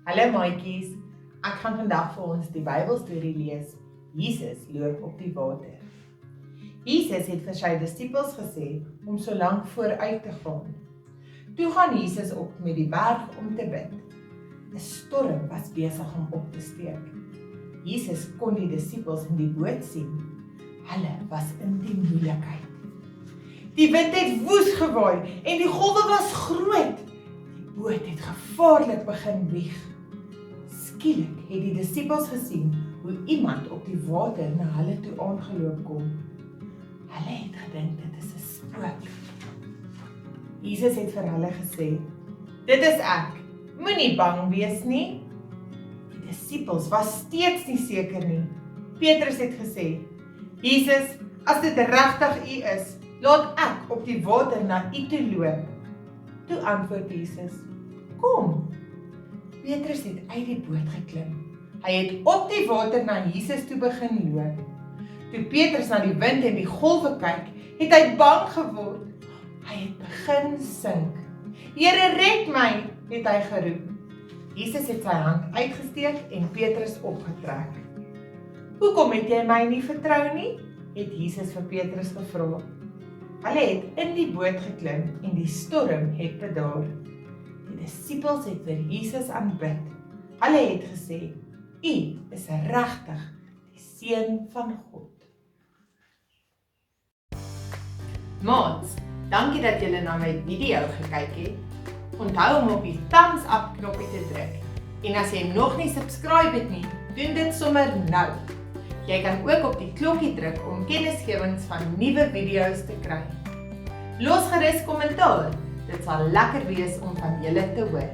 Hallo maatjies, ek gaan vandag vir ons die Bybelstorie lees. Jesus loop op die water. Jesus het vir sy disippels gesê om so lank vooruit te gaan. Toe gaan Jesus op met die berg om te bid. 'n Storm was besig om op te steek. Jesus kon die disippels in die boot sien. Hulle was in die moeilikheid. Die wind het woes gewaai en die golwe was groot. Die boot het gevaarlik begin wieg. Skielik het die disippels gesien hoe iemand op die water na hulle toe aangeloop kom. Hulle het gedink dit is 'n spook. Jesus het vir hulle gesê, "Dit is ek, moenie bang wees nie." Die disippels was steeds nie seker nie. Petrus het gesê, "Jesus, as dit regtig U is, laat ek op die water na U toe loop." Toe antwoord Jesus, "Kom." Petrus het uit die boot geklim. Hy het op die water na Jesus toe begin loop. Toe Petrus na die wind en die golwe kyk, het hy bang geword. Hy het begin sink. "Here, red my," het hy geroep. Jesus het sy hand uitgesteek en Petrus opgetrek. "Hoekom het jy my nie vertrou nie?" het Jesus vir Petrus gevra. Hulle het in die boot geklim en die storm het bedaar. Die disippels het vir Jesus aanbid. Hulle het gesê, "U is regtig die Seun van God." Maats, dankie dat julle na my video gekyk het. Onthou om op die thumbs up knoppie te druk. En as jy nog nie subscribe het nie, doen dit sommer nou. Jy kan ook op die klokkie druk om kennisgewings van nuwe video's te kry. Los gerus kommentaar, dit sal lekker wees om van julle te hoor.